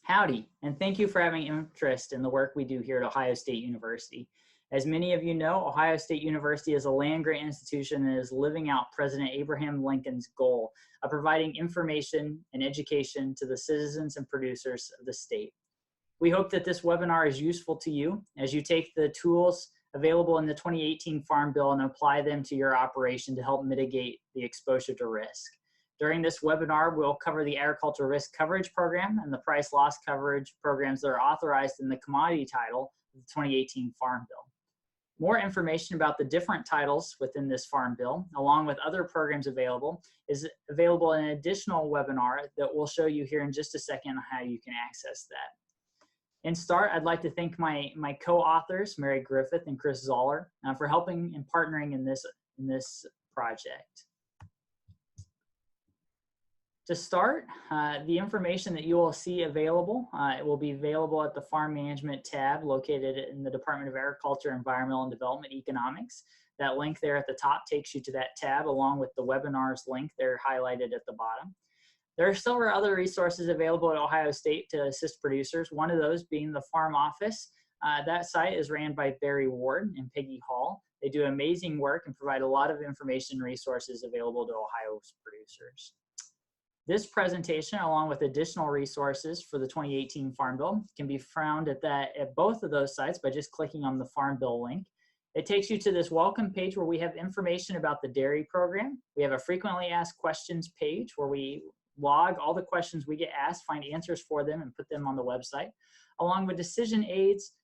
Howdy, and thank you for having interest in the work we do here at Ohio State University. As many of you know, Ohio State University is a land-grant institution that is living out President Abraham Lincoln's goal of providing information and education to the citizens and producers of the state. We hope that this webinar is useful to you as you take the tools available in the 2018 Farm Bill and apply them to your operation to help mitigate the exposure to risk. During this webinar, we'll cover the Agricultural Risk Coverage Program and the Price Loss Coverage programs that are authorized in the commodity title of the 2018 Farm Bill. More information about the different titles within this Farm Bill, along with other programs available, is available in an additional webinar that we'll show you here in just a second on how you can access that. In start, I'd like to thank my co-authors, Mary Griffith and Chris Zoller, for helping and partnering in this project. To start, the information that you will see available, it will be available at the Farm Management tab located in the Department of Agriculture, Environmental and Development Economics. That link there at the top takes you to that tab along with the webinars link there highlighted at the bottom. There are several other resources available at Ohio State to assist producers, one of those being the Farm Office. That site is ran by Barry Ward and Peggy Hall. They do amazing work and provide a lot of information and resources available to Ohio's producers. This presentation, along with additional resources for the 2018 Farm Bill, can be found at both of those sites by just clicking on the Farm Bill link. It takes you to this welcome page where we have information about the dairy program. We have a frequently asked questions page where we log all the questions we get asked, find answers for them, and put them on the website, along with decision aids,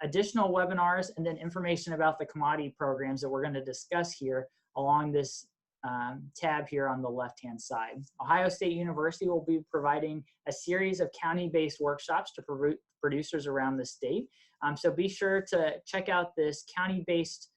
additional webinars, and then information about the commodity programs that we're going to discuss here along this tab here on the left-hand side. Ohio State University will be providing a series of county-based workshops to producers around the state. So be sure to check out this county-based,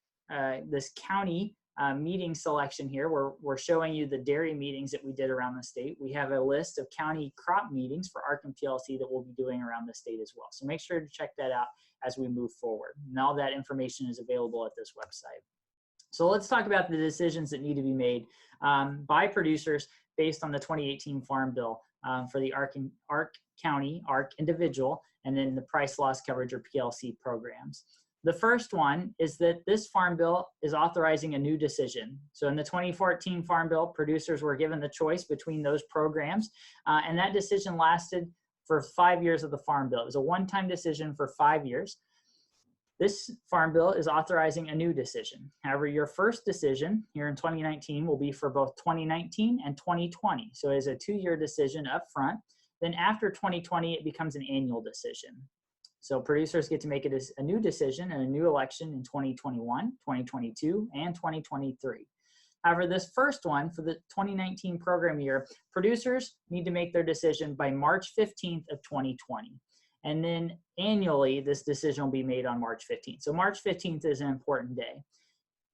meeting selection here where we're showing you the dairy meetings that we did around the state. We have a list of county crop meetings for ARC and PLC that we'll be doing around the state as well. So make sure to check that out as we move forward. And all that information is available at this website. So let's talk about the decisions that need to be made by producers based on the 2018 Farm Bill for the ARC County, ARC Individual, and then the Price Loss Coverage or PLC programs. The first one is that this Farm Bill is authorizing a new decision. So in the 2014 Farm Bill, producers were given the choice between those programs, and that decision lasted for 5 years of the Farm Bill. It was a one-time decision for 5 years. This Farm Bill is authorizing a new decision. However, your first decision here in 2019 will be for both 2019 and 2020. So it is a 2-year decision up front. Then after 2020, it becomes an annual decision. So producers get to make it a new decision and a new election in 2021, 2022, and 2023. However, this first one for the 2019 program year, producers need to make their decision by March 15th of 2020. And then annually, this decision will be made on March 15th. So March 15th is an important day.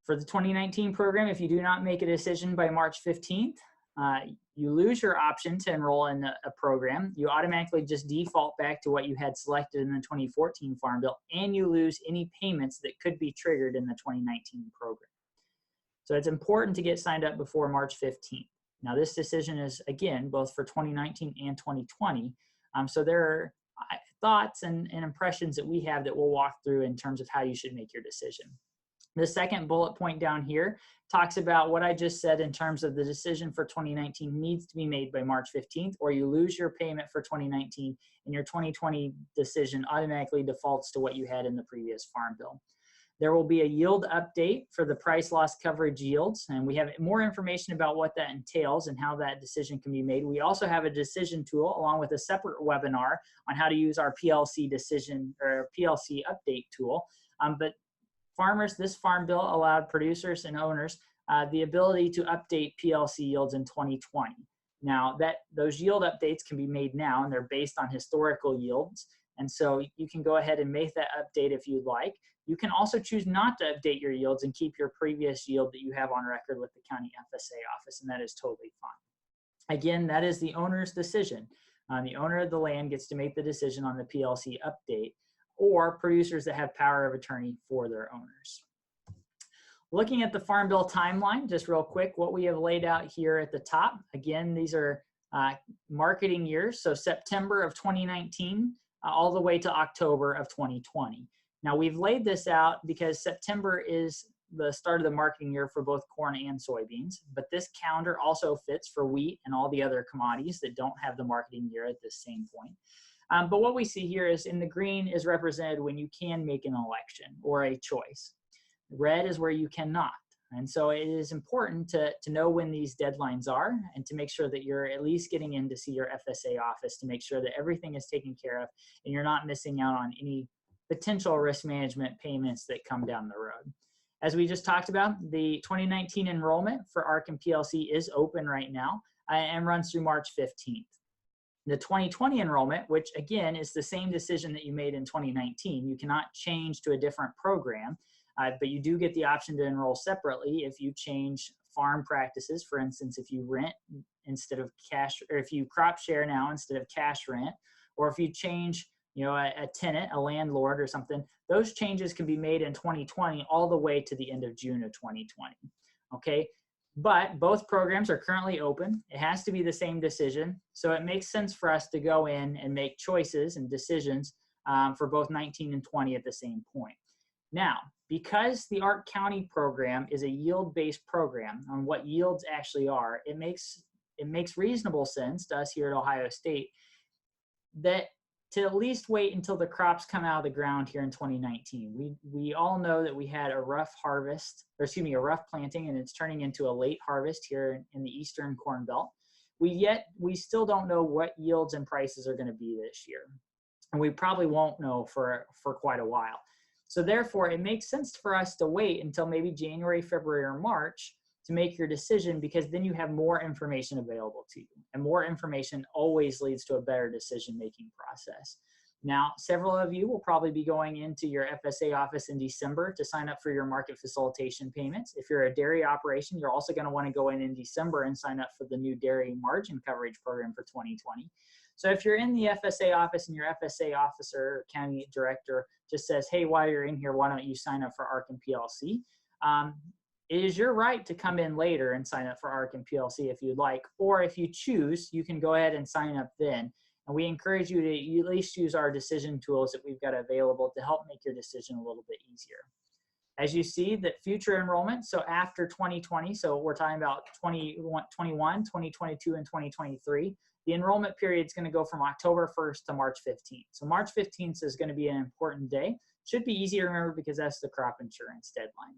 For the 2019 program, if you do not make a decision by March 15th, you lose your option to enroll in a program. You automatically just default back to what you had selected in the 2014 Farm Bill, and you lose any payments that could be triggered in the 2019 program. So it's important to get signed up before March 15th. Now this decision is, again, both for 2019 and 2020. So there are thoughts and impressions that we have that we'll walk through in terms of how you should make your decision. The second bullet point down here talks about what I just said in terms of the decision for 2019 needs to be made by March 15th, or you lose your payment for 2019 and your 2020 decision automatically defaults to what you had in the previous Farm Bill. There will be a yield update for the price loss coverage yields, and we have more information about what that entails and how that decision can be made. We also have a decision tool along with a separate webinar on how to use our PLC decision or PLC update tool. But farmers, this Farm Bill allowed producers and owners the ability to update PLC yields in 2020. Now those yield updates can be made now, and they're based on historical yields. And so you can go ahead and make that update if you'd like. You can also choose not to update your yields and keep your previous yield that you have on record with the county FSA office, and that is totally fine. Again, that is the owner's decision. The owner of the land gets to make the decision on the PLC update, or producers that have power of attorney for their owners. Looking at the Farm Bill timeline, just real quick, what we have laid out here at the top, again, these are marketing years, so September of 2019 all the way to October of 2020. Now we've laid this out because September is the start of the marketing year for both corn and soybeans, but this calendar also fits for wheat and all the other commodities that don't have the marketing year at the same point. But what we see here is in the green is represented when you can make an election or a choice. Red is where you cannot. And so it is important to know when these deadlines are and to make sure that you're at least getting in to see your FSA office to make sure that everything is taken care of and you're not missing out on any potential risk management payments that come down the road. As we just talked about, the 2019 enrollment for ARC and PLC is open right now and runs through March 15th. The 2020 enrollment, which again is the same decision that you made in 2019, you cannot change to a different program, but you do get the option to enroll separately if you change farm practices. For instance, if you rent instead of cash, or if you crop share now instead of cash rent, or if you change a tenant, a landlord or something, those changes can be made in 2020 all the way to the end of June of 2020, okay? But both programs are currently open. It has to be the same decision. So it makes sense for us to go in and make choices and decisions for both 19 and 20 at the same point. Now, because the ARC County program is a yield-based program on what yields actually are, it makes reasonable sense to us here at Ohio State that to at least wait until the crops come out of the ground here in 2019. We all know that we had a rough harvest, or excuse me, a rough planting, and it's turning into a late harvest here in the Eastern Corn Belt. We still don't know what yields and prices are going to be this year, and we probably won't know for quite a while. So therefore, it makes sense for us to wait until maybe January, February, or March to make your decision, because then you have more information available to you, and more information always leads to a better decision-making process. Now, several of you will probably be going into your FSA office in December to sign up for your market facilitation payments. If you're a dairy operation, you're also going to want to go in December and sign up for the new dairy margin coverage program for 2020. So if you're in the FSA office and your FSA officer or county director just says, hey, while you're in here, why don't you sign up for ARC and PLC? It is your right to come in later and sign up for ARC and PLC if you'd like, or if you choose, you can go ahead and sign up then. And we encourage you to at least use our decision tools that we've got available to help make your decision a little bit easier. As you see, that future enrollment, so after 2020, so we're talking about 2021, 2022, and 2023, the enrollment period is going to go from October 1st to March 15th. So March 15th is going to be an important day. Should be easy to remember because that's the crop insurance deadline.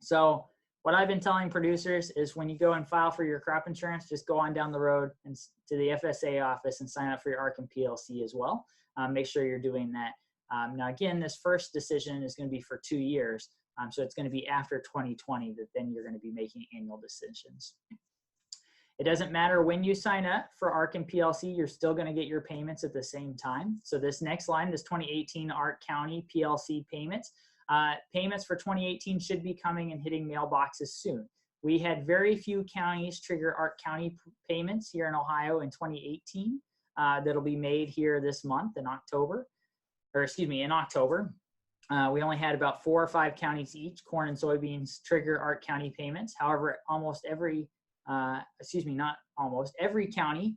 So what I've been telling producers is when you go and file for your crop insurance, just go on down the road and to the FSA office and sign up for your ARC and PLC as well. Make sure you're doing that. Now, again, this first decision is going to be for 2 years. So it's going to be after 2020 that then you're going to be making annual decisions. It doesn't matter when you sign up for ARC and PLC, you're still going to get your payments at the same time. So this next line, this 2018 ARC County PLC payments, payments for 2018 should be coming and hitting mailboxes soon. We had very few counties trigger ARC County payments here in Ohio in 2018 that'll be made here this month in October, or excuse me, in October. We only had about 4 or 5 counties each, corn and soybeans, trigger ARC County payments. However, almost every, not almost, every county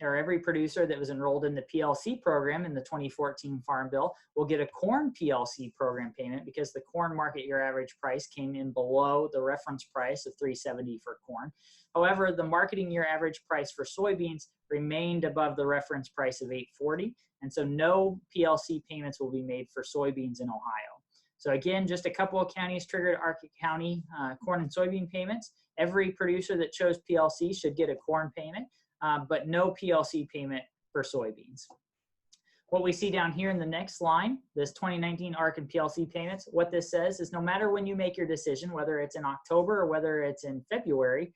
or every producer that was enrolled in the PLC program in the 2014 Farm Bill will get a corn PLC program payment because the corn market year average price came in below the reference price of $3.70 for corn. However, the marketing year average price for soybeans remained above the reference price of $8.40, and so no PLC payments will be made for soybeans in Ohio. So again, just a couple of counties triggered ARC County corn and soybean payments. Every producer that chose PLC should get a corn payment, but no PLC payment for soybeans. What we see down here in the next line, this 2019 ARC and PLC payments, what this says is no matter when you make your decision, whether it's in October or whether it's in February,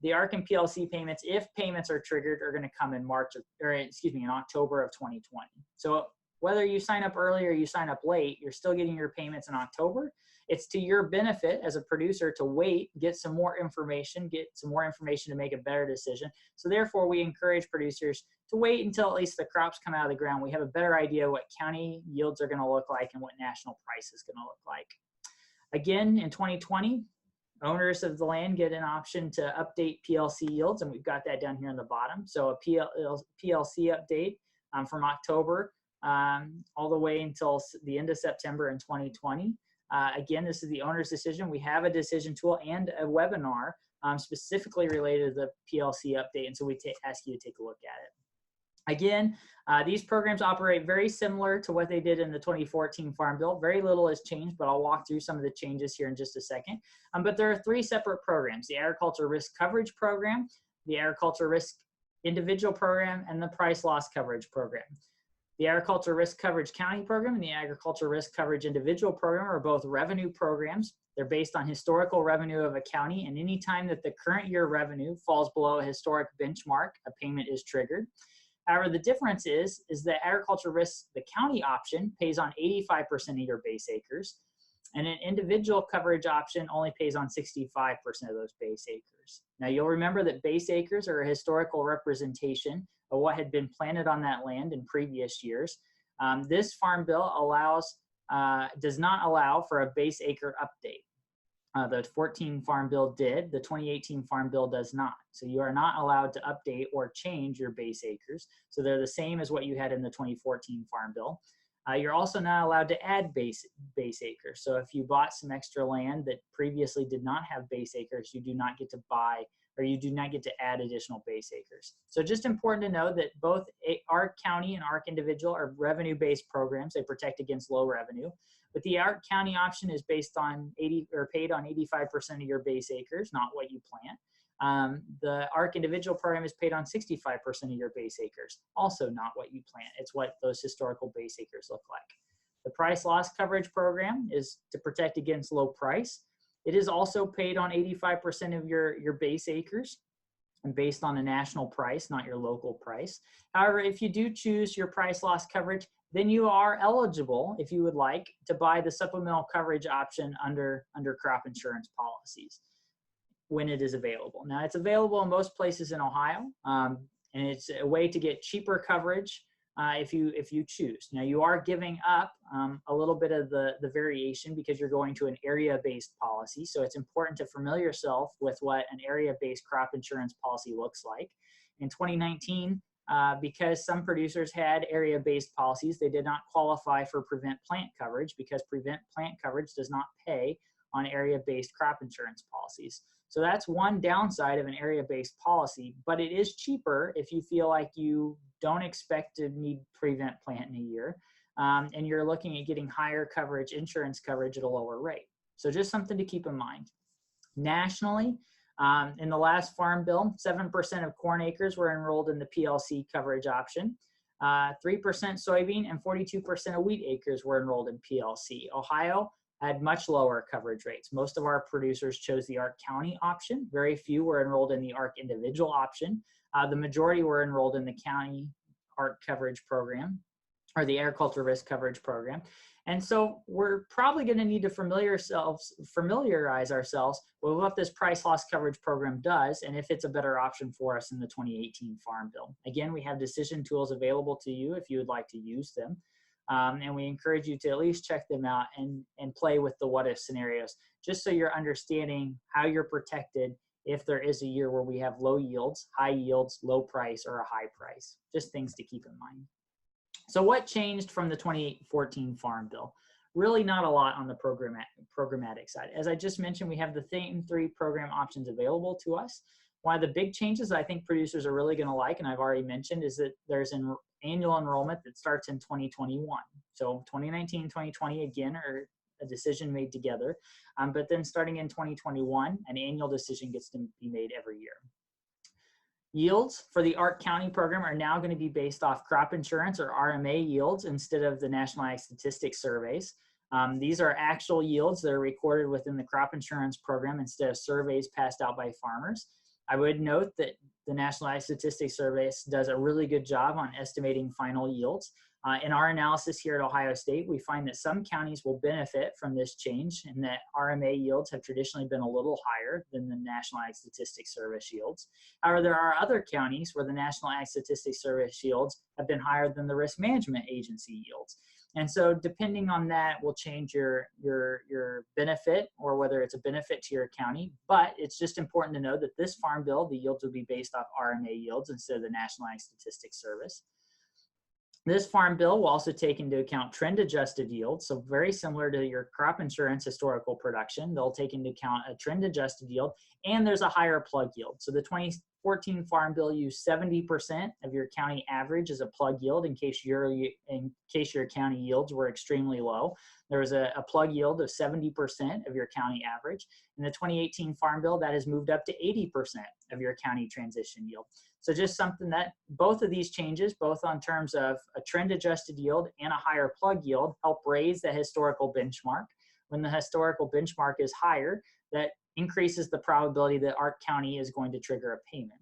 the ARC and PLC payments, if payments are triggered, are going to come in in October of 2020. So whether you sign up early or you sign up late, you're still getting your payments in October. It's to your benefit as a producer to wait, get some more information to make a better decision. So therefore, we encourage producers to wait until at least the crops come out of the ground. We have a better idea what county yields are going to look like and what national price is going to look like. Again, in 2020, Owners of the land get an option to update PLC yields, and we've got that down here on the bottom. So a PLC update from October all the way until the end of September in 2020. Again, this is the owner's decision. We have a decision tool and a webinar specifically related to the PLC update, and so we ask you to take a look at it. Again, these programs operate very similar to what they did in the 2014 Farm Bill. Very little has changed, but I'll walk through some of the changes here in just a second. But there are 3 separate programs: the Agriculture Risk Coverage Program, the Agriculture Risk Individual Program, and the Price Loss Coverage Program. The Agriculture Risk Coverage County Program and the Agriculture Risk Coverage Individual Program are both revenue programs. They're based on historical revenue of a county, and any time that the current year revenue falls below a historic benchmark, a payment is triggered. However, the difference is that agriculture risk, the county option, pays on 85% of your base acres, and an individual coverage option only pays on 65% of those base acres. Now, you'll remember that base acres are a historical representation of what had been planted on that land in previous years. This Farm Bill does not allow for a base acre update. The 14 Farm Bill did, the 2018 Farm Bill does not. So you are not allowed to update or change your base acres. So they're the same as what you had in the 2014 Farm Bill. You're also not allowed to add base acres. So if you bought some extra land that previously did not have base acres, you do not get to buy, or you do not get to add additional base acres. So just important to know that both ARC County and ARC Individual are revenue-based programs. They protect against low revenue. But the ARC County option is based on paid on 85% of your base acres, not what you plant. The ARC Individual program is paid on 65% of your base acres, also not what you plant. It's what those historical base acres look like. The Price Loss Coverage program is to protect against low price. It is also paid on 85% of your base acres and based on a national price, not your local price. However, if you do choose your price loss coverage, then you are eligible, if you would like, to buy the supplemental coverage option under crop insurance policies when it is available. Now, it's available in most places in Ohio, and it's a way to get cheaper coverage if you choose. Now, you are giving up a little bit of the variation because you're going to an area-based policy, so it's important to familiar yourself with what an area-based crop insurance policy looks like. In 2019, because some producers had area-based policies, they did not qualify for prevent plant coverage because prevent plant coverage does not pay on area-based crop insurance policies. So that's one downside of an area-based policy, but it is cheaper if you feel like you don't expect to need prevent plant in a year, and you're looking at getting higher coverage, insurance coverage at a lower rate. So just something to keep in mind. Nationally, in the last Farm Bill, 7% of corn acres were enrolled in the PLC coverage option. 3% soybean and 42% of wheat acres were enrolled in PLC. Ohio had much lower coverage rates. Most of our producers chose the ARC County option. Very few were enrolled in the ARC Individual option. The majority were enrolled in the county ARC coverage program, or the Agriculture Risk Coverage Program. And so we're probably going to need to familiarize ourselves with what this price loss coverage program does and if it's a better option for us in the 2018 Farm Bill. Again, we have decision tools available to you if you would like to use them. And we encourage you to at least check them out and play with the what if scenarios, just so you're understanding how you're protected if there is a year where we have low yields, high yields, low price, or a high price. Just things to keep in mind. So what changed from the 2014 Farm Bill? Really not a lot on the programmatic side. As I just mentioned, we have the same 3 program options available to us. One of the big changes I think producers are really going to like, and I've already mentioned, is that there's an annual enrollment that starts in 2021. So 2019, 2020, again, are a decision made together. But then starting in 2021, an annual decision gets to be made every year. Yields for the ARC County program are now going to be based off crop insurance or RMA yields instead of the National Ag Statistics surveys. These are actual yields that are recorded within the crop insurance program instead of surveys passed out by farmers. I would note that the National Ag Statistics Service does a really good job on estimating final yields. In our analysis here at Ohio State, we find that some counties will benefit from this change and that RMA yields have traditionally been a little higher than the National Ag Statistics Service yields. However, there are other counties where the National Ag Statistics Service yields have been higher than the Risk Management Agency yields. And so depending on that will change your benefit, or whether it's a benefit to your county. But it's just important to know that this farm bill, the yields will be based off RMA yields instead of the National Ag Statistics Service. This farm bill will also take into account trend adjusted yield. So very similar to your crop insurance historical production, they'll take into account a trend adjusted yield, and there's a higher plug yield. So the 2014 farm bill used 70% of your county average as a plug yield in case your county yields were extremely low. There was a plug yield of 70% of your county average. In the 2018 farm bill, that has moved up to 80% of your county transition yield. So just something that both of these changes, both on terms of a trend adjusted yield and a higher plug yield, help raise the historical benchmark. When the historical benchmark is higher, that increases the probability that our county is going to trigger a payment.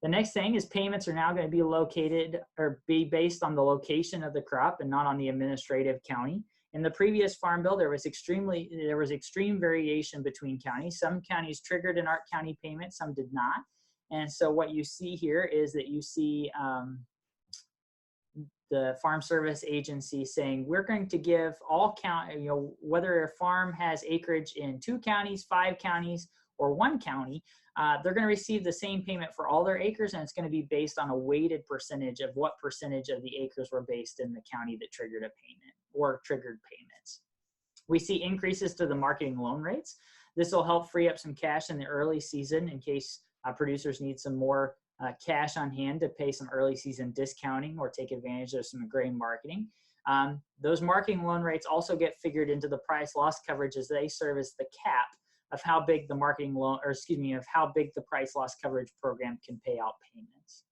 The next thing is payments are now going to be located or be based on the location of the crop and not on the administrative county. In the previous farm bill, there was extreme variation between counties. Some counties triggered an ARC County payment, some did not. And so what you see here is that you see the Farm Service Agency saying, we're going to give all county, whether a farm has acreage in 2 counties, 5 counties, or 1 county, they're going to receive the same payment for all their acres, and it's going to be based on a weighted percentage of what percentage of the acres were based in the county that triggered a payment or triggered payments. We see increases to the marketing loan rates. This will help free up some cash in the early season in case producers need some more cash on hand to pay some early season discounting or take advantage of some grain marketing. Those marketing loan rates also get figured into the price loss coverage as they serve as the cap of how big the how big the price loss coverage program can pay out payments.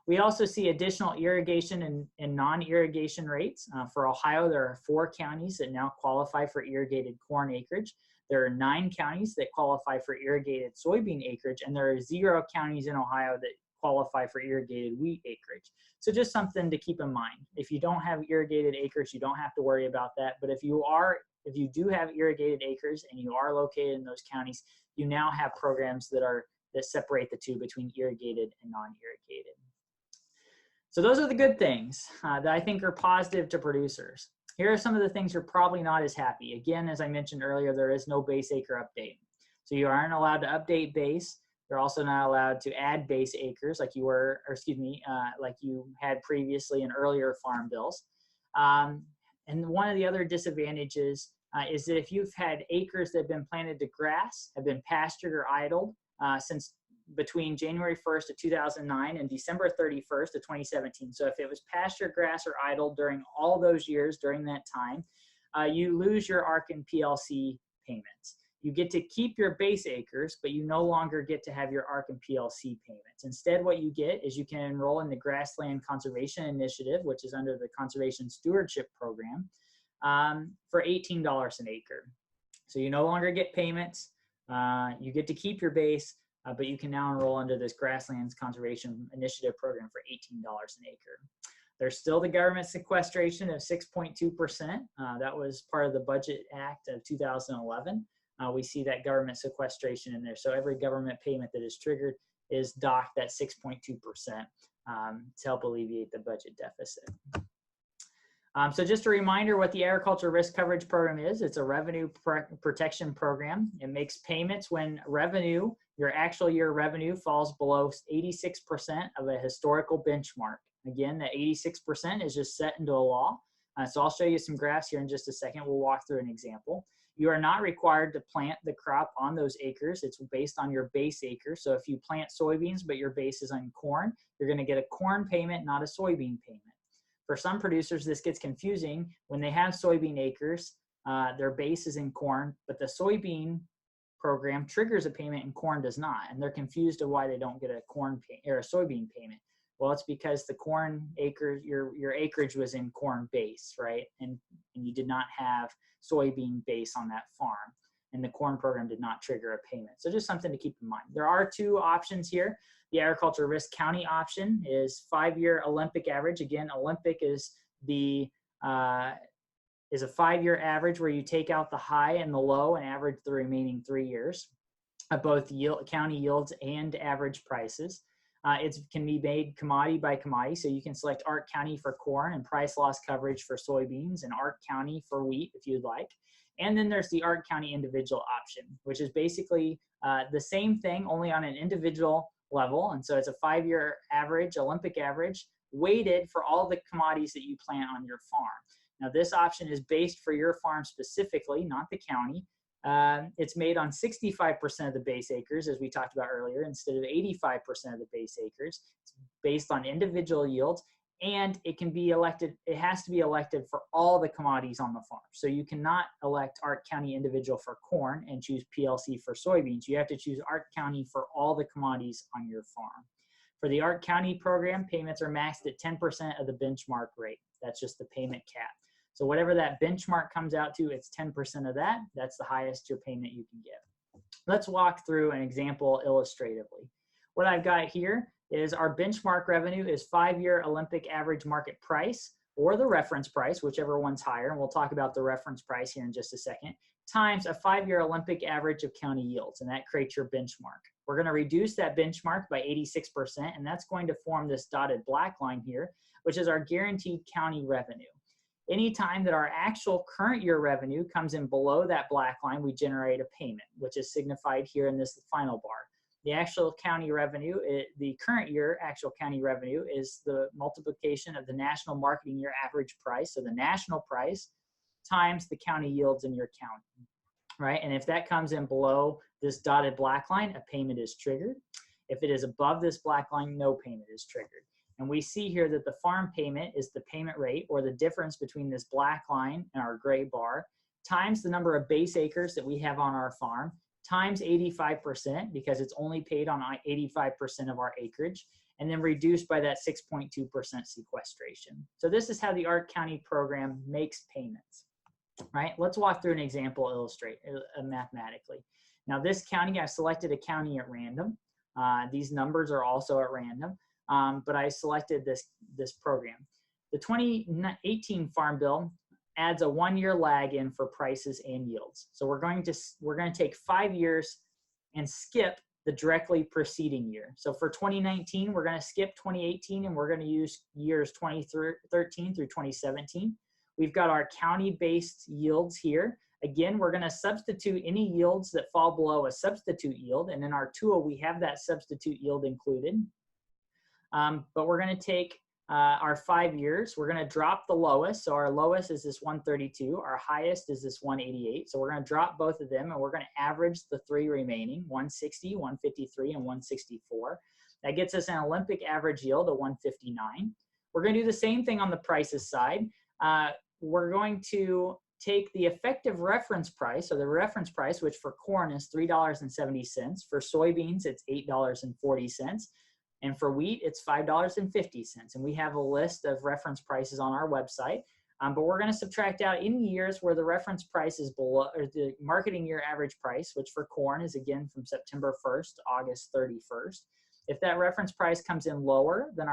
We also see additional irrigation and non-irrigation rates. For Ohio, there are 4 counties that now qualify for irrigated corn acreage. There are 9 counties that qualify for irrigated soybean acreage, and there are 0 counties in Ohio that qualify for irrigated wheat acreage. So just something to keep in mind. If you don't have irrigated acres, you don't have to worry about that. But if you do have irrigated acres and you are located in those counties, you now have programs that separate the two between irrigated and non-irrigated. So those are the good things that I think are positive to producers. Here are some of the things you're probably not as happy. Again, as I mentioned earlier, there is no base acre update. So you aren't allowed to update base. You're also not allowed to add base acres like you were, like you had previously in earlier farm bills. And one of the other disadvantages is that if you've had acres that have been planted to grass, have been pastured or idled since between January 1st of 2009 and December 31st of 2017. So if it was pasture, grass, or idle during all those years during that time, you lose your ARC and PLC payments. You get to keep your base acres, but you no longer get to have your ARC and PLC payments. Instead, what you get is you can enroll in the Grassland Conservation Initiative, which is under the Conservation Stewardship Program, for $18 an acre. So you no longer get payments. You get to keep your base, but you can now enroll under this Grasslands Conservation Initiative program for $18 an acre. There's still the government sequestration of 6.2%. That was part of the Budget Act of 2011. We see that government sequestration in there. So every government payment that is triggered is docked at 6.2% to help alleviate the budget deficit. So just a reminder what the Agriculture Risk Coverage Program is. It's a revenue protection program. It makes payments when revenue, your actual year revenue, falls below 86% of a historical benchmark. Again, that 86% is just set into a law. So I'll show you some graphs here in just a second. We'll walk through an example. You are not required to plant the crop on those acres. It's based on your base acre. So if you plant soybeans, but your base is on corn, you're going to get a corn payment, not a soybean payment. For some producers, this gets confusing. When they have soybean acres, their base is in corn, but the soybean program triggers a payment and corn does not. And they're confused of why they don't get a corn or a soybean payment. Well, it's because the corn acres, your acreage was in corn base, right? And you did not have soybean base on that farm. And the corn program did not trigger a payment. So just something to keep in mind. There are 2 options here. The Agriculture Risk County option is 5-year Olympic average. Again, Olympic is a 5-year average where you take out the high and the low and average the remaining 3 years of both county yields and average prices. It can be made commodity by commodity. So you can select ARC County for corn and price loss coverage for soybeans and ARC County for wheat if you'd like. And then there's the ARC County individual option, which is basically the same thing, only on an individual level. And so it's a 5-year average, Olympic average, weighted for all the commodities that you plant on your farm. Now, this option is based for your farm specifically, not the county. It's made on 65% of the base acres, as we talked about earlier, instead of 85% of the base acres. It's based on individual yields, and it can be elected, it has to be elected for all the commodities on the farm. So you cannot elect ARC County individual for corn and choose PLC for soybeans. You have to choose ARC County for all the commodities on your farm. For the ARC County program, payments are maxed at 10% of the benchmark rate. That's just the payment cap. So whatever that benchmark comes out to, it's 10% of that. That's the highest your payment you can get. Let's walk through an example illustratively. What I've got here is our benchmark revenue is 5-year Olympic average market price, or the reference price, whichever one's higher, and we'll talk about the reference price here in just a second, times a 5-year Olympic average of county yields, and that creates your benchmark. We're going to reduce that benchmark by 86%, and that's going to form this dotted black line here, which is our guaranteed county revenue. Anytime that our actual current year revenue comes in below that black line, we generate a payment, which is signified here in this final bar. The actual county revenue, the current year actual county revenue is the multiplication of the national marketing year average price, so the national price, times the county yields in your county, right? And if that comes in below this dotted black line, a payment is triggered. If it is above this black line, no payment is triggered. And we see here that the farm payment is the payment rate, or the difference between this black line and our gray bar, times the number of base acres that we have on our farm, times 85%, because it's only paid on 85% of our acreage, and then reduced by that 6.2% sequestration. So this is how the ARC County program makes payments, right? Let's walk through an example, illustrate mathematically. Now this county, I've selected a county at random. These numbers are also at random. But I selected this program. The 2018 Farm Bill adds a 1-year lag in for prices and yields. So we're going to take 5 years and skip the directly preceding year. So for 2019, we're going to skip 2018, and we're going to use years 2013 through 2017. We've got our county-based yields here. Again, we're going to substitute any yields that fall below a substitute yield, and in our tool, we have that substitute yield included. But we're going to take our 5 years. We're going to drop the lowest. So our lowest is this 132. Our highest is this 188. So we're going to drop both of them, and we're going to average the 3 remaining, 160, 153, and 164. That gets us an Olympic average yield of 159. We're going to do the same thing on the prices side. We're going to take the effective reference price, so the reference price, which for corn is $3.70. For soybeans, it's $8.40. And for wheat, it's $5.50. And we have a list of reference prices on our website. But we're going to subtract out any years where the reference price is below, or the marketing year average price, which for corn is again from September 1st to August 31st. If that reference price comes in lower than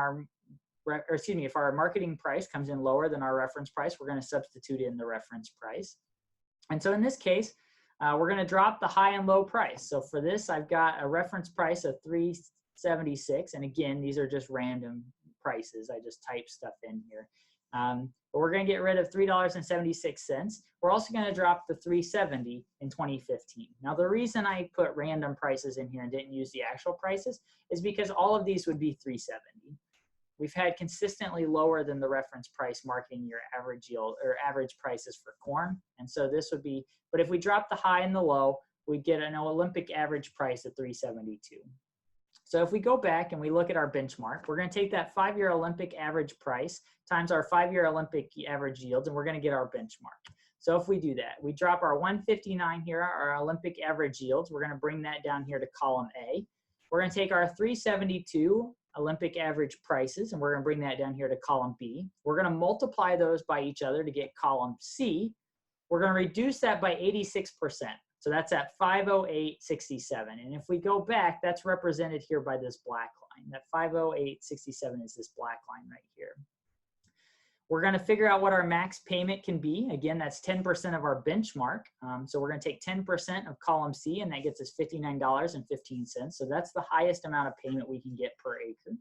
if our marketing price comes in lower than our reference price, we're going to substitute in the reference price. And so in this case, we're going to drop the high and low price. So for this, I've got a reference price of $3.76, and again, these are just random prices. I just type stuff in here. But we're going to get rid of $3.76. We're also going to drop the $3.70 in 2015. Now, the reason I put random prices in here and didn't use the actual prices is because all of these would be $3.70. We've had consistently lower than the reference price marketing year average yield, or average prices for corn. And so this would be, but if we drop the high and the low, we get an Olympic average price of $3.72. So if we go back and we look at our benchmark, we're going to take that 5-year Olympic average price times our 5-year Olympic average yields, and we're going to get our benchmark. So if we do that, we drop our 159 here, our Olympic average yields. We're going to bring that down here to column A. We're going to take our 372 Olympic average prices, and we're going to bring that down here to column B. We're going to multiply those by each other to get column C. We're going to reduce that by 86%. So that's at 508.67. And if we go back, that's represented here by this black line. That 508.67 is this black line right here. We're going to figure out what our max payment can be. Again, that's 10% of our benchmark. So we're going to take 10% of column C, and that gets us $59.15. So that's the highest amount of payment we can get per acre.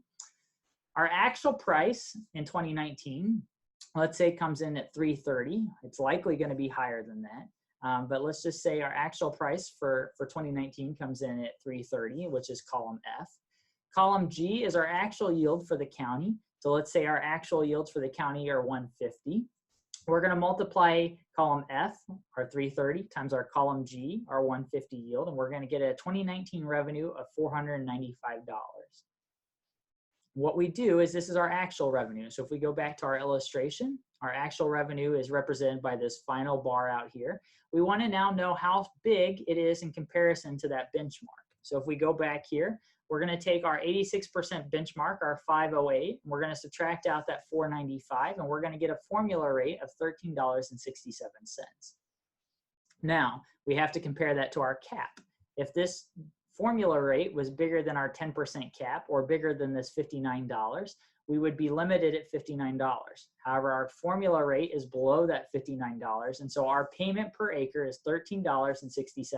Our actual price in 2019, let's say, comes in at $330. It's likely going to be higher than that. But let's just say our actual price for 2019 comes in at $330, which is column F. Column G is our actual yield for the county. So let's say our actual yields for the county are 150. We're going to multiply column F, our 330, times our column G, our 150 yield, and we're going to get a 2019 revenue of $495. What we do is this is our actual revenue. So if we go back to our illustration, our actual revenue is represented by this final bar out here. We want to now know how big it is in comparison to that benchmark. So if we go back here, we're going to take our 86% benchmark, our 508, and we're going to subtract out that 495, and we're going to get a formula rate of $13.67. Now, we have to compare that to our cap. If this formula rate was bigger than our 10% cap or bigger than this $59, we would be limited at $59. However, our formula rate is below that $59, and so our payment per acre is $13.67.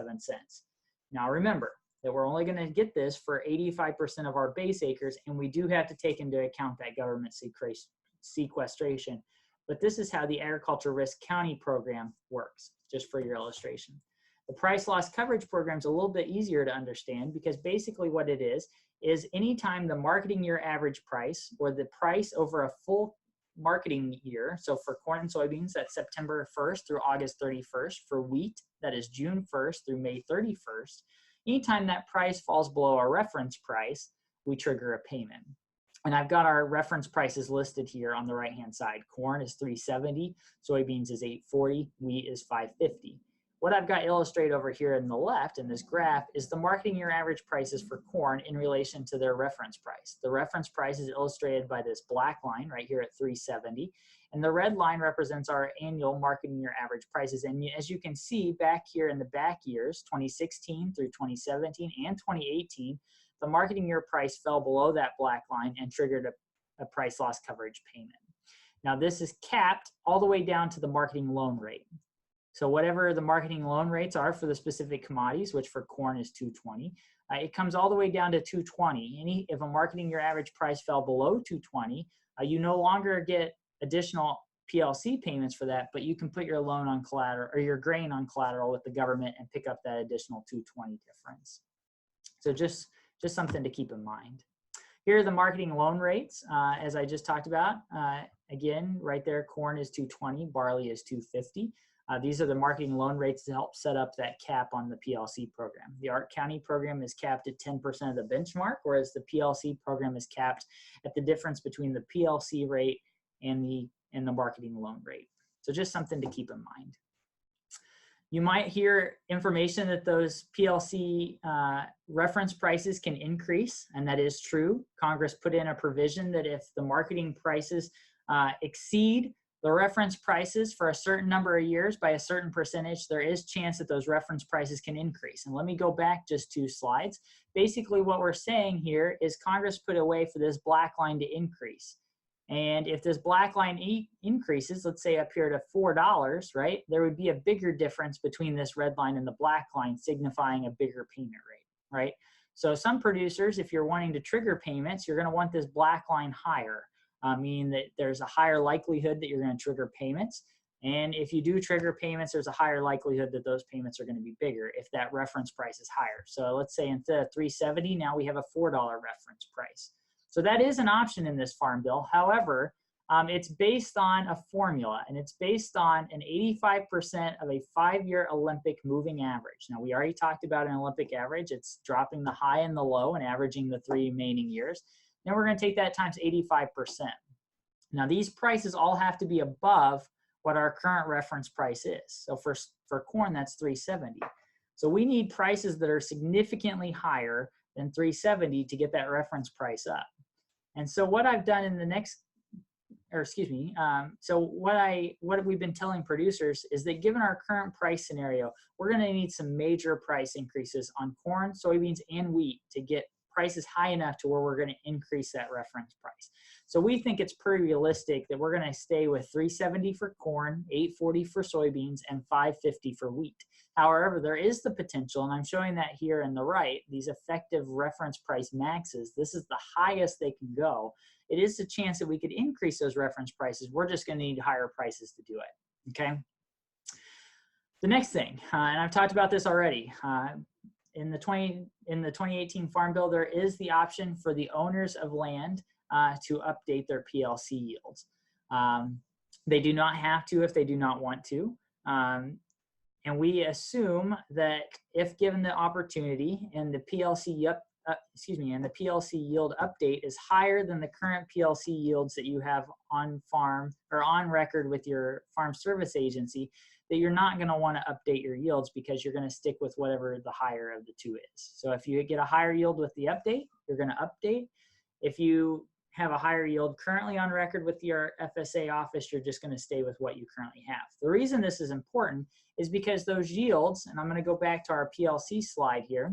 Now remember that we're only going to get this for 85% of our base acres, and we do have to take into account that government sequestration. But this is how the Agriculture Risk County program works, just for your illustration. The price loss coverage program is a little bit easier to understand because basically what it is anytime the marketing year average price or the price over a full marketing year, so for corn and soybeans, that's September 1st through August 31st. For wheat, that is June 1st through May 31st. Anytime that price falls below our reference price, we trigger a payment. And I've got our reference prices listed here on the right-hand side. Corn is $370, soybeans is $840, wheat is $550. What I've got illustrated over here in the left in this graph is the marketing year average prices for corn in relation to their reference price. The reference price is illustrated by this black line right here at $370, and the red line represents our annual marketing year average prices. And as you can see back here in the back years, 2016 through 2017 and 2018, the marketing year price fell below that black line and triggered a price loss coverage payment. Now this is capped all the way down to the marketing loan rate. So whatever the marketing loan rates are for the specific commodities, which for corn is 220, it comes all the way down to 220. If a marketing year average price fell below 220, you no longer get additional PLC payments for that, but you can put your loan on collateral or your grain on collateral with the government and pick up that additional 220 difference. So just something to keep in mind. Here are the marketing loan rates, as I just talked about. Again, right there, corn is 220, barley is 250. These are the marketing loan rates to help set up that cap on the PLC program. The Ark County program is capped at 10% of the benchmark, whereas the PLC program is capped at the difference between the PLC rate and the marketing loan rate. So just something to keep in mind. You might hear information that those PLC reference prices can increase, and that is true. Congress put in a provision that if the marketing prices exceed the reference prices for a certain number of years by a certain percentage, there is chance that those reference prices can increase. And let me go back just 2 slides. Basically what we're saying here is Congress put a way for this black line to increase. And if this black line increases, let's say up here to $4, right, there would be a bigger difference between this red line and the black line, signifying a bigger payment rate, right? So some producers, if you're wanting to trigger payments, you're going to want this black line higher. Meaning that there's a higher likelihood that you're going to trigger payments. And if you do trigger payments, there's a higher likelihood that those payments are going to be bigger if that reference price is higher. So let's say instead of $370, now we have a $4 reference price. So that is an option in this farm bill. However, it's based on a formula, and it's based on an 85% of a 5-year Olympic moving average. Now, we already talked about an Olympic average. It's dropping the high and the low and averaging the 3 remaining years. Then we're going to take that times 85%. Now these prices all have to be above what our current reference price is. So for corn, that's 370. So we need prices that are significantly higher than 370 to get that reference price up. And so what I've done in the next, or excuse me, so what we've been telling producers is that given our current price scenario, we're going to need some major price increases on corn, soybeans, and wheat to get price is high enough to where we're going to increase that reference price. So we think it's pretty realistic that we're going to stay with $3.70 for corn, $8.40 for soybeans, and $5.50 for wheat. However, there is the potential, and I'm showing that here in the right, these effective reference price maxes. This is the highest they can go. It is a chance that we could increase those reference prices. We're just going to need higher prices to do it, okay? The next thing, and I've talked about this already, in the 2018 Farm Bill, there is the option for the owners of land to update their PLC yields. They do not have to if they do not want to. And we assume that if given the opportunity and the PLC yield update is higher than the current PLC yields that you have on farm or on record with your farm service agency, that you're not going to want to update your yields because you're going to stick with whatever the higher of the two is. So if you get a higher yield with the update, you're going to update. If you have a higher yield currently on record with your FSA office, you're just going to stay with what you currently have. The reason this is important is because those yields, and I'm going to go back to our PLC slide here,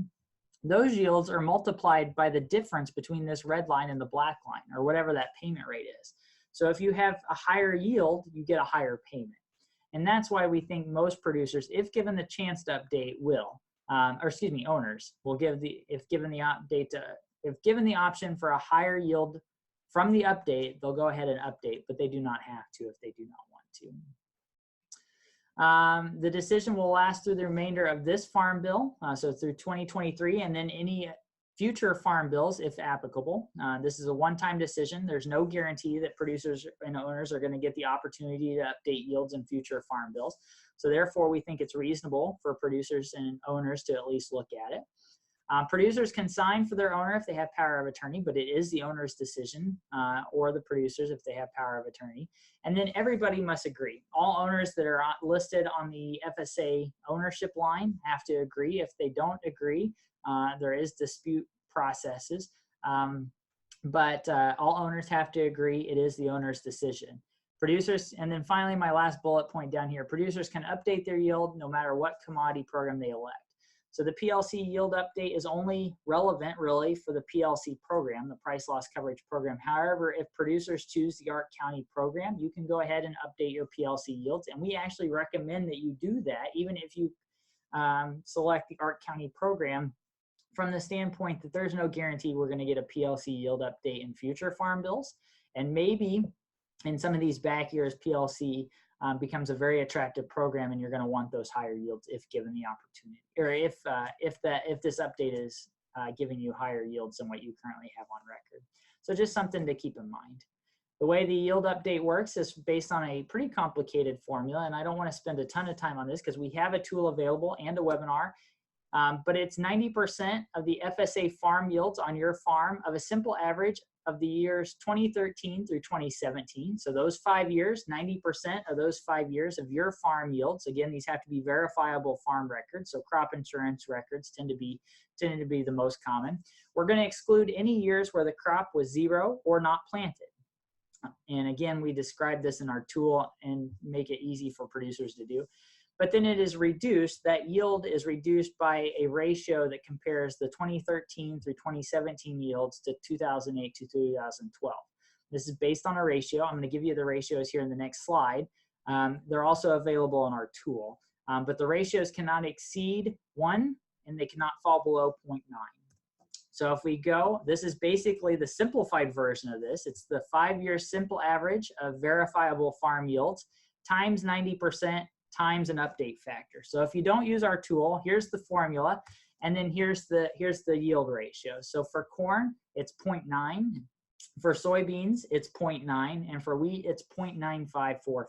those yields are multiplied by the difference between this red line and the black line, or whatever that payment rate is. So if you have a higher yield, you get a higher payment. And that's why we think most producers, if given the chance to update, will, owners will give if given the option for a higher yield from the update, they'll go ahead and update, but they do not have to if they do not want to. The decision will last through the remainder of this Farm Bill, so through 2023, and then any future farm bills, if applicable. This is a one-time decision. There's no guarantee that producers and owners are going to get the opportunity to update yields in future farm bills. So therefore, we think it's reasonable for producers and owners to at least look at it. Producers can sign for their owner if they have power of attorney, but it is the owner's decision, or the producers if they have power of attorney. And then everybody must agree. All owners that are listed on the FSA ownership line have to agree. If they don't agree, there is dispute processes, but all owners have to agree. It is the owner's decision. Producers, and then finally, my last bullet point down here, producers can update their yield no matter what commodity program they elect. So the PLC yield update is only relevant really for the PLC program, the price loss coverage program. However, if producers choose the Ark County program, you can go ahead and update your PLC yields. And we actually recommend that you do that, even if you select the Ark County program, from the standpoint that there's no guarantee we're going to get a PLC yield update in future farm bills. And maybe in some of these back years, PLC becomes a very attractive program, and you're going to want those higher yields if given the opportunity, or if this update is giving you higher yields than what you currently have on record. So just something to keep in mind. The way the yield update works is based on a pretty complicated formula, and I don't want to spend a ton of time on this because we have a tool available and a webinar, but it's 90% of the FSA farm yields on your farm of a simple average of the years 2013 through 2017. So those 5 years, 90% of those 5 years of your farm yields. Again, these have to be verifiable farm records. So crop insurance records tend to be the most common. We're going to exclude any years where the crop was zero or not planted. And again, we describe this in our tool and make it easy for producers to do. But then it is reduced, that yield is reduced by a ratio that compares the 2013 through 2017 yields to 2008 to 2012. This is based on a ratio. I'm going to give you the ratios here in the next slide. They're also available in our tool. But the ratios cannot exceed 1 and they cannot fall below 0.9. So if we go, this is basically the simplified version of this. It's the 5-year simple average of verifiable farm yields times 90% times an update factor. So if you don't use our tool, here's the formula, and then here's the yield ratio. So for corn, it's 0.9. For soybeans, it's 0.9, and for wheat, it's 0.9545.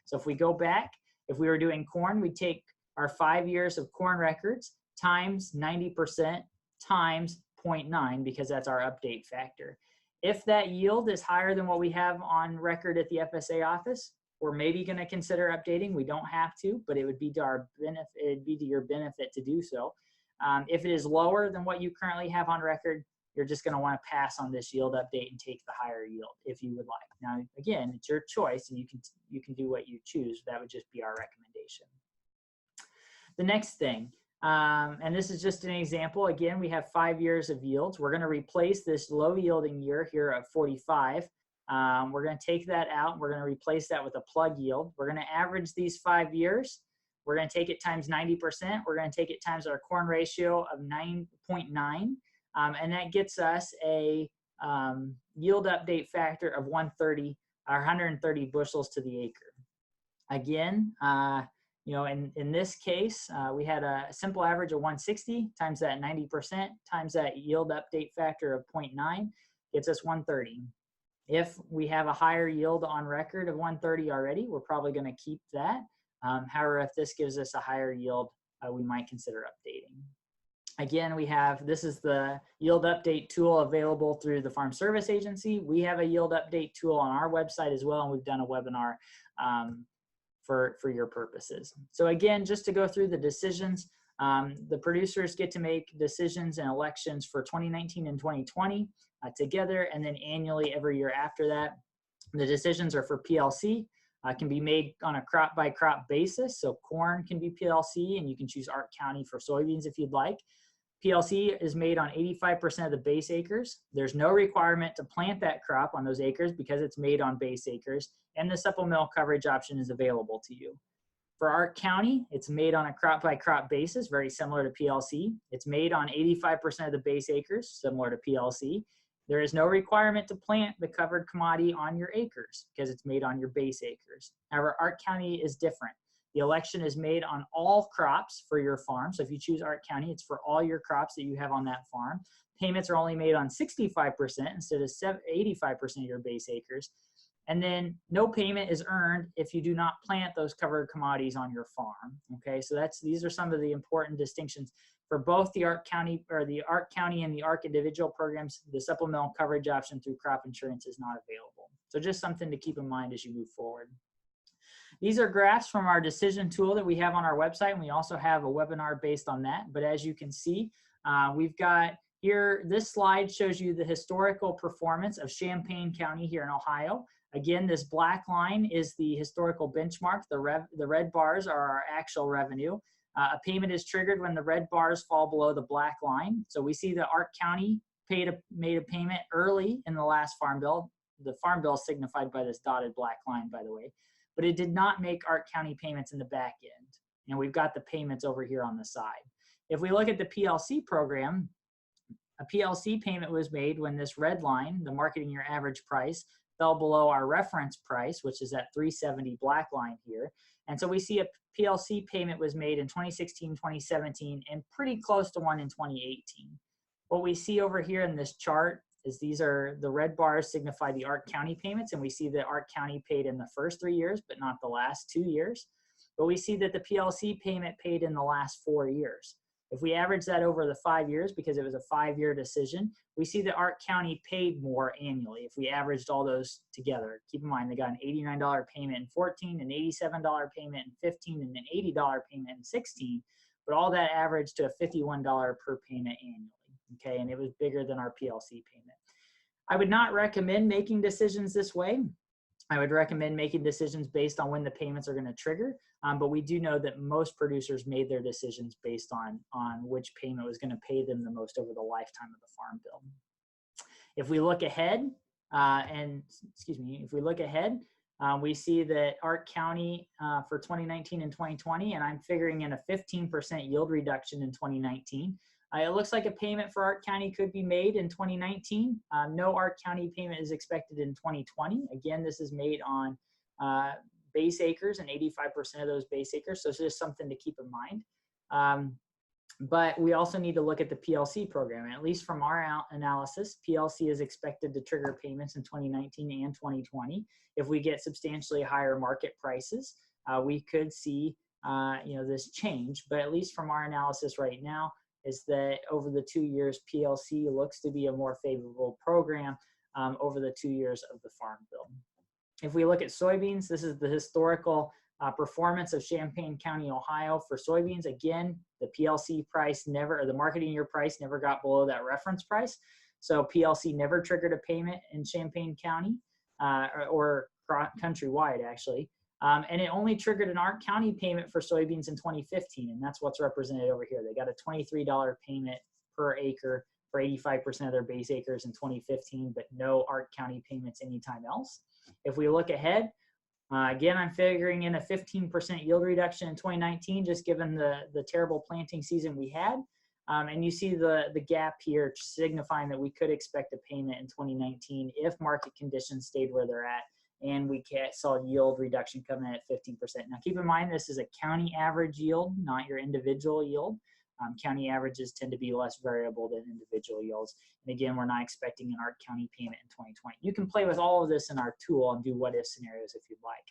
So if we go back, if we were doing corn, we'd take our 5 years of corn records times 90% times 0.9, because that's our update factor. If that yield is higher than what we have on record at the FSA office, we're maybe going to consider updating. We don't have to, but it would be to our benefit. It'd be to your benefit to do so. If it is lower than what you currently have on record, you're just going to want to pass on this yield update and take the higher yield if you would like. Now, again, it's your choice, and you can do what you choose. That would just be our recommendation. The next thing, And this is just an example. Again, we have 5 years of yields. We're going to replace this low yielding year here of 45. We're going to take that out. We're going to replace that with a plug yield. We're going to average these 5 years. We're going to take it times 90%. We're going to take it times our corn ratio of 9.9. And that gets us a yield update factor of 130, or 130 bushels to the acre. Again, in this case, we had a simple average of 160 times that 90% times that yield update factor of 0.9 gets us 130. If we have a higher yield on record of 130 already, we're probably going to keep that. However, if this gives us a higher yield, we might consider updating. Again, this is the yield update tool available through the Farm Service Agency. We have a yield update tool on our website as well, and we've done a webinar for your purposes. So again, just to go through the decisions, the producers get to make decisions and elections for 2019 and 2020 together, and then annually every year after that. The decisions are for PLC, can be made on a crop by crop basis. So corn can be PLC, and you can choose Ark County for soybeans if you'd like. PLC is made on 85% of the base acres. There's no requirement to plant that crop on those acres because it's made on base acres, and the supplemental coverage option is available to you. For Ark County, it's made on a crop by crop basis, very similar to PLC. It's made on 85% of the base acres, similar to PLC. There is no requirement to plant the covered commodity on your acres because it's made on your base acres. However, Ark County is different. The election is made on all crops for your farm. So if you choose Ark County, it's for all your crops that you have on that farm. Payments are only made on 65% instead of 85% of your base acres. And then no payment is earned if you do not plant those covered commodities on your farm. Okay, so these are some of the important distinctions. For both the Ark County and the Ark individual programs, the supplemental coverage option through crop insurance is not available. So just something to keep in mind as you move forward. These are graphs from our decision tool that we have on our website, and we also have a webinar based on that. But as you can see, we've got here, this slide shows you the historical performance of Champaign County here in Ohio. Again, this black line is the historical benchmark. The red bars are our actual revenue. A payment is triggered when the red bars fall below the black line. So we see that Ark County made a payment early in the last Farm Bill. The Farm Bill is signified by this dotted black line, by the way. But it did not make Ark County payments in the back end. And we've got the payments over here on the side. If we look at the PLC program, a PLC payment was made when this red line, the marketing year average price, fell below our reference price, which is that 370 black line here. And so we see a PLC payment was made in 2016, 2017, and pretty close to one in 2018. What we see over here in this chart is these are the red bars signify the Ark County payments, and we see that Ark County paid in the first 3 years, but not the last 2 years. But we see that the PLC payment paid in the last 4 years. If we average that over the 5 years, because it was a 5-year decision, we see that Ark County paid more annually if we averaged all those together. Keep in mind, they got an $89 payment in 14, an $87 payment in 15, and an $80 payment in 16, but all that averaged to a $51 per payment annually, okay? And it was bigger than our PLC payment. I would not recommend making decisions this way. I would recommend making decisions based on when the payments are going to trigger, but we do know that most producers made their decisions based on which payment was going to pay them the most over the lifetime of the Farm Bill. If we look ahead, we see that Ark County for 2019 and 2020, and I'm figuring in a 15% yield reduction in 2019. It looks like a payment for Ark County could be made in 2019. No Ark County payment is expected in 2020. Again, this is made on base acres and 85% of those base acres, so it's just something to keep in mind. But we also need to look at the PLC program. At least from our analysis, PLC is expected to trigger payments in 2019 and 2020. If we get substantially higher market prices, we could see this change. But at least from our analysis right now, is that over the 2 years, PLC looks to be a more favorable program over the 2 years of the Farm Bill. If we look at soybeans, this is the historical performance of Champaign County, Ohio for soybeans. Again, the PLC price the marketing year price never got below that reference price. So PLC never triggered a payment in Champaign County or countrywide, actually. And it only triggered an Ark County payment for soybeans in 2015, and that's what's represented over here. They got a $23 payment per acre for 85% of their base acres in 2015, but no Ark County payments anytime else. If we look ahead, again, I'm figuring in a 15% yield reduction in 2019, just given the terrible planting season we had. And you see the gap here signifying that we could expect a payment in 2019 if market conditions stayed where they're at and we saw yield reduction coming in at 15%. Now keep in mind, this is a county average yield, not your individual yield. County averages tend to be less variable than individual yields. And again, we're not expecting an Ark County payment in 2020. You can play with all of this in our tool and do what if scenarios if you'd like.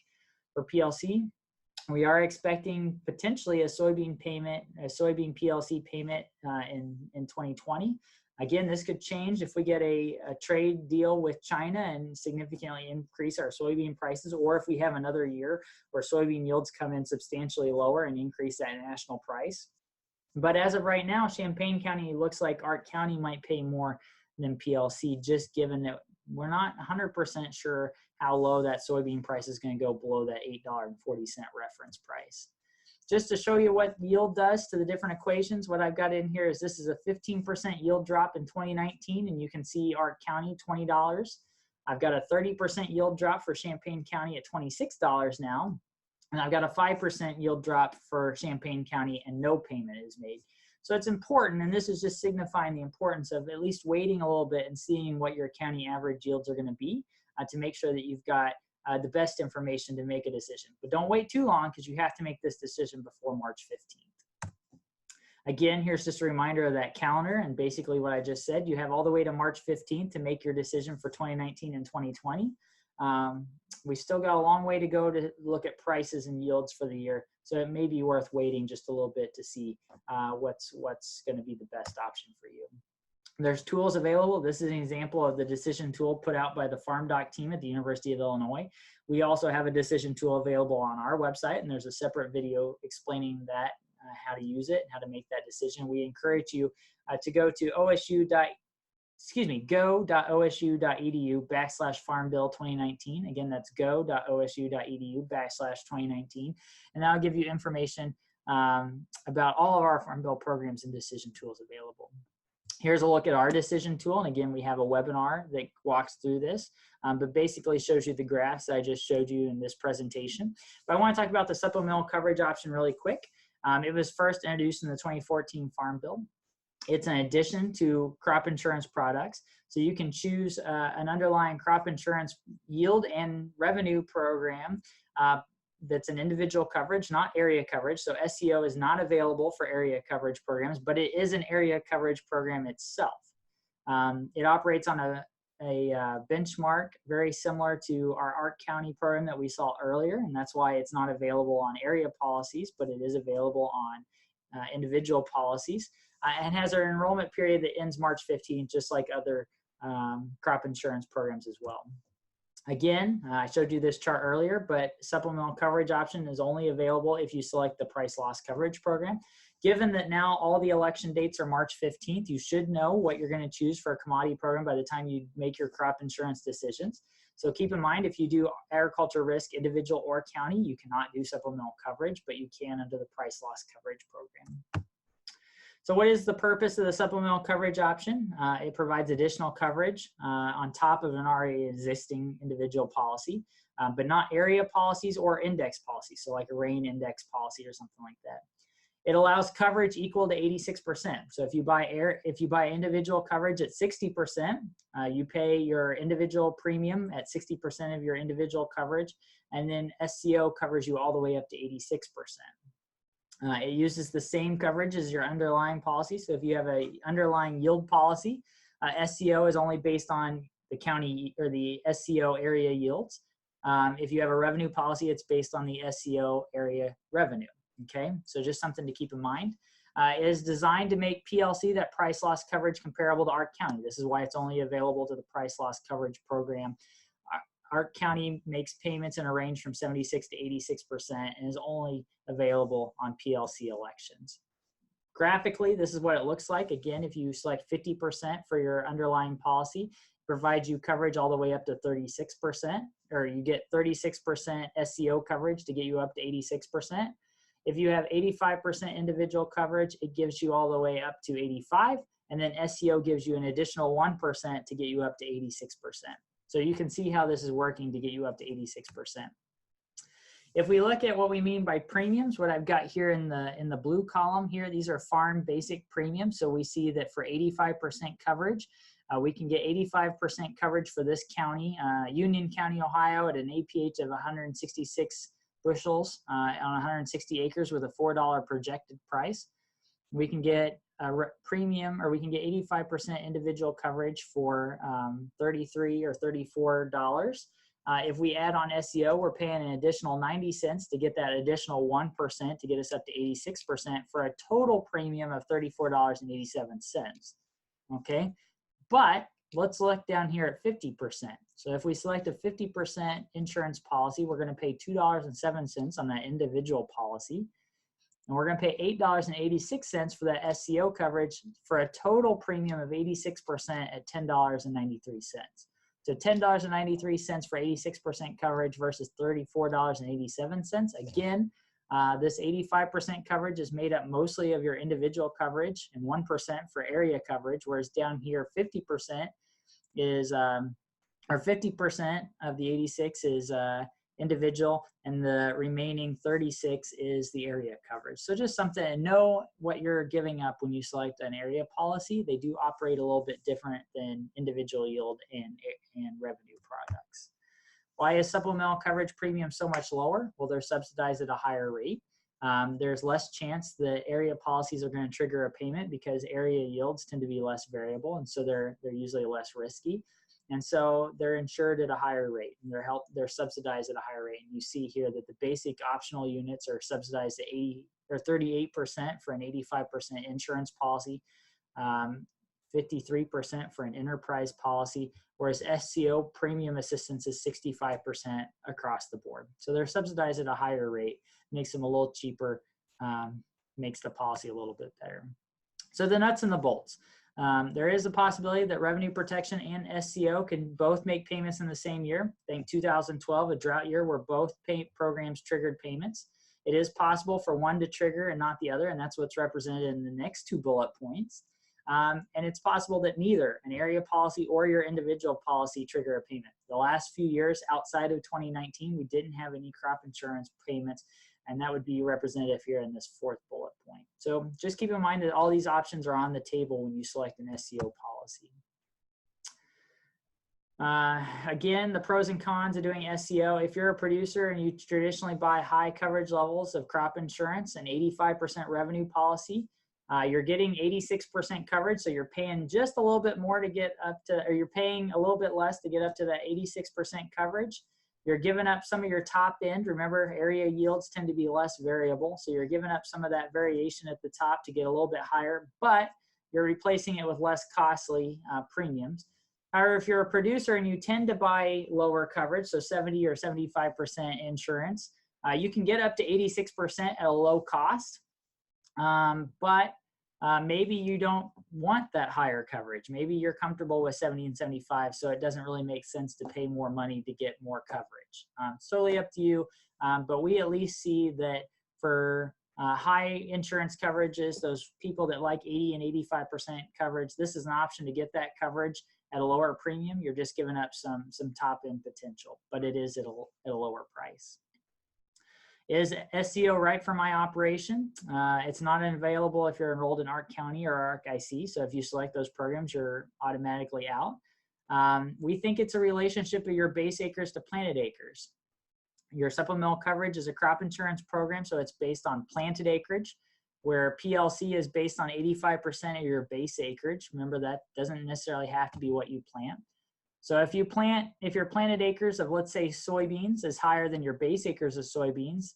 For PLC, we are expecting potentially a soybean PLC payment in 2020. Again, this could change if we get a trade deal with China and significantly increase our soybean prices, or if we have another year where soybean yields come in substantially lower and increase that national price. But as of right now, Champaign County looks like Ark County might pay more than PLC, just given that we're not 100% sure how low that soybean price is going to go below that $8.40 reference price. Just to show you what yield does to the different equations, what I've got in here is this is a 15% yield drop in 2019, and you can see Ark County, $20. I've got a 30% yield drop for Champaign County at $26 now, and I've got a 5% yield drop for Champaign County and no payment is made. So it's important, and this is just signifying the importance of at least waiting a little bit and seeing what your county average yields are going to be to make sure that you've got the best information to make a decision. But don't wait too long, because you have to make this decision before March 15th. Again, here's just a reminder of that calendar and basically what I just said. You have all the way to March 15th to make your decision for 2019 and 2020. We still got a long way to go to look at prices and yields for the year, so it may be worth waiting just a little bit to see what's going to be the best option for you. There's tools available. This is an example of the decision tool put out by the Farm Doc team at the University of Illinois. We also have a decision tool available on our website, and there's a separate video explaining that, how to use it, how to make that decision. We encourage you to go to go.osu.edu/farmbill2019. Again, that's go.osu.edu/2019. And that'll give you information about all of our Farm Bill programs and decision tools available. Here's a look at our decision tool. And again, we have a webinar that walks through this, but basically shows you the graphs I just showed you in this presentation. But I want to talk about the supplemental coverage option really quick. It was first introduced in the 2014 Farm Bill. It's an addition to crop insurance products. So you can choose an underlying crop insurance yield and revenue program that's an individual coverage, not area coverage. So SEO is not available for area coverage programs, but it is an area coverage program itself. It operates on a benchmark very similar to our Ark County program that we saw earlier, and that's why it's not available on area policies, but it is available on individual policies. And has an enrollment period that ends March 15th, just like other crop insurance programs as well. Again, I showed you this chart earlier, but supplemental coverage option is only available if you select the price loss coverage program. Given that now all the election dates are March 15th, you should know what you're going to choose for a commodity program by the time you make your crop insurance decisions. So keep in mind, if you do agriculture risk individual or county, you cannot do supplemental coverage, but you can under the price loss coverage program. So what is the purpose of the supplemental coverage option? It provides additional coverage on top of an already existing individual policy, but not area policies or index policies, so like a rain index policy or something like that. It allows coverage equal to 86%. So if you buy individual coverage at 60%, you pay your individual premium at 60% of your individual coverage, and then SCO covers you all the way up to 86%. It uses the same coverage as your underlying policy. So if you have an underlying yield policy, SCO is only based on the county or the SCO area yields. If you have a revenue policy, it's based on the SCO area revenue. Okay, so just something to keep in mind. It is designed to make PLC, that price loss coverage, comparable to Ark County. This is why it's only available to the price loss coverage program. Ark County makes payments in a range from 76 to 86% and is only available on PLC elections. Graphically, this is what it looks like. Again, if you select 50% for your underlying policy, provides you coverage all the way up to 36%, or you get 36% SCO coverage to get you up to 86%. If you have 85% individual coverage, it gives you all the way up to 85, and then SCO gives you an additional 1% to get you up to 86%. So you can see how this is working to get you up to 86%. If we look at what we mean by premiums, what I've got here in the blue column here, these are farm basic premiums. So we see that for 85% coverage, we can get 85% coverage for this county, Union County, Ohio, at an APH of 166 bushels on 160 acres with a $4 projected price. We can get a premium, or we can get 85% individual coverage for $33 or $34. If we add on SEO, we're paying an additional 90 cents to get that additional 1% to get us up to 86% for a total premium of $34.87. Okay, but let's look down here at 50%. So if we select a 50% insurance policy, we're going to pay $2.07 on that individual policy. And we're going to pay $8.86 for that SCO coverage for a total premium of 86% at $10.93. So $10.93 for 86% coverage versus $34.87. Again, this 85% coverage is made up mostly of your individual coverage and 1% for area coverage, whereas down here 50% is, or 50% of the 86 is individual, and the remaining 36 is the area coverage. So just something to know what you're giving up when you select an area policy. They do operate a little bit different than individual yield and revenue products. Why is supplemental coverage premium so much lower? Well, they're subsidized at a higher rate. There's less chance that area policies are going to trigger a payment because area yields tend to be less variable, and so they're usually less risky. And so they're insured at a higher rate, and they're subsidized at a higher rate. And you see here that the basic optional units are subsidized at 80 or 38% for an 85% insurance policy, 53% for an enterprise policy, whereas SCO premium assistance is 65% across the board. So they're subsidized at a higher rate, makes them a little cheaper, makes the policy a little bit better. So the nuts and the bolts. There is a possibility that revenue protection and SCO can both make payments in the same year. Think 2012, a drought year where both programs triggered payments. It is possible for one to trigger and not the other, and that's what's represented in the next 2 bullet points. And it's possible that neither an area policy or your individual policy trigger a payment. The last few years outside of 2019, we didn't have any crop insurance payments, and that would be representative here in this 4th bullet point. So just keep in mind that all these options are on the table when you select an SCO policy. Again, the pros and cons of doing SCO. If you're a producer and you traditionally buy high coverage levels of crop insurance, an 85% revenue policy, you're getting 86% coverage, so you're paying just a little bit more to get up to, or you're paying a little bit less to get up to that 86% coverage. You're giving up some of your top end. Remember, area yields tend to be less variable, so you're giving up some of that variation at the top to get a little bit higher, but you're replacing it with less costly premiums. However, if you're a producer and you tend to buy lower coverage, so 70 or 75% insurance, you can get up to 86% at a low cost, but maybe you don't want that higher coverage. Maybe you're comfortable with 70 and 75, so it doesn't really make sense to pay more money to get more coverage. It's totally up to you, but we at least see that for high insurance coverages, those people that like 80 and 85% coverage, this is an option to get that coverage at a lower premium. You're just giving up some top end potential, but it is at a lower price. Is SCO right for my operation? It's not available if you're enrolled in ARC County or ARC IC. So if you select those programs, you're automatically out. We think it's a relationship of your base acres to planted acres. Your supplemental coverage is a crop insurance program, so it's based on planted acreage, where PLC is based on 85% of your base acreage. Remember, that doesn't necessarily have to be what you plant. So if your planted acres of, let's say, soybeans is higher than your base acres of soybeans,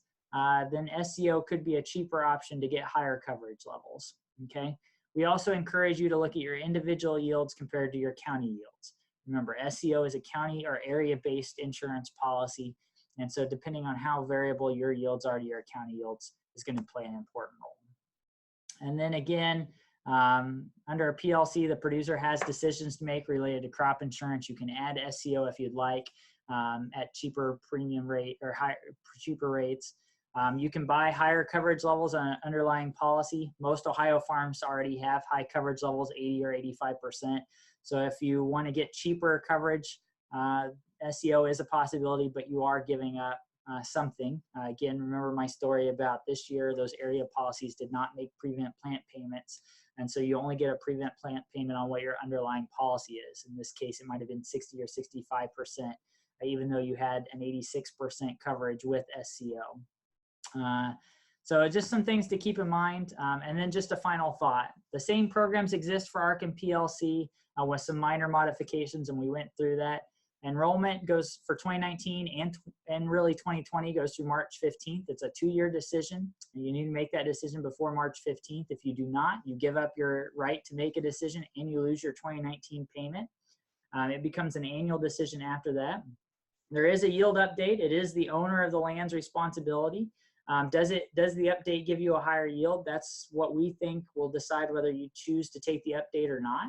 then SCO could be a cheaper option to get higher coverage levels, okay? We also encourage you to look at your individual yields compared to your county yields. Remember, SCO is a county or area-based insurance policy, and so depending on how variable your yields are to your county yields is going to play an important role. And then again, Under a PLC, the producer has decisions to make related to crop insurance. You can add SCO if you'd like at cheaper premium rate or higher, cheaper rates. You can buy higher coverage levels on an underlying policy. Most Ohio farms already have high coverage levels, 80 or 85%. So if you want to get cheaper coverage, SCO is a possibility, but you are giving up something. Again, remember my story about this year, those area policies did not make prevent plant payments. And so you only get a prevent plant payment on what your underlying policy is. In this case, it might have been 60 or 65%, even though you had an 86% coverage with SCO. So just some things to keep in mind. And then just a final thought. The same programs exist for ARC and PLC with some minor modifications, and we went through that. Enrollment goes for 2019 and really 2020 goes through March 15th. It's a 2-year decision. You need to make that decision before March 15th. If you do not, you give up your right to make a decision and you lose your 2019 payment. It becomes an annual decision after that. There is a yield update. It is the owner of the land's responsibility. Does the update give you a higher yield? That's what we think will decide whether you choose to take the update or not.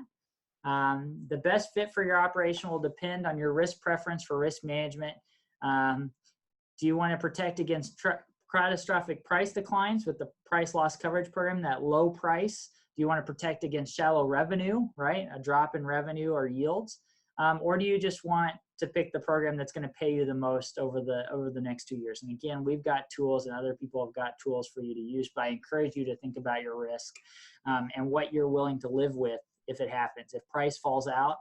The best fit for your operation will depend on your risk preference for risk management. Do you want to protect against catastrophic price declines with the price loss coverage program, that low price? Do you want to protect against shallow revenue, right? A drop in revenue or yields? Or do you just want to pick the program that's going to pay you the most over the next 2 years? And again, we've got tools and other people have got tools for you to use, but I encourage you to think about your risk and what you're willing to live with if it happens. If price falls out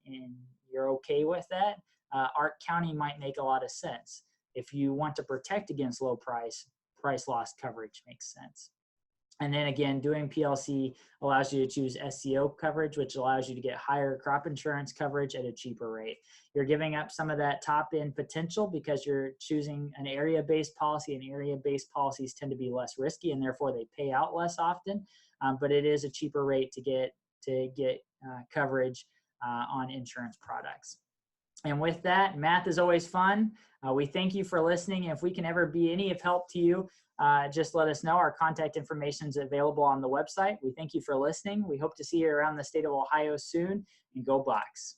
and you're okay with that, ARC County might make a lot of sense. If you want to protect against low price loss coverage makes sense. And then again, doing PLC allows you to choose SCO coverage, which allows you to get higher crop insurance coverage at a cheaper rate. You're giving up some of that top end potential because you're choosing an area-based policy, and area-based policies tend to be less risky and therefore they pay out less often, but it is a cheaper rate to get coverage on insurance products. And with that, math is always fun. We thank you for listening. If we can ever be any of help to you, just let us know. Our contact information is available on the website. We thank you for listening. We hope to see you around the state of Ohio soon, and go Bucks.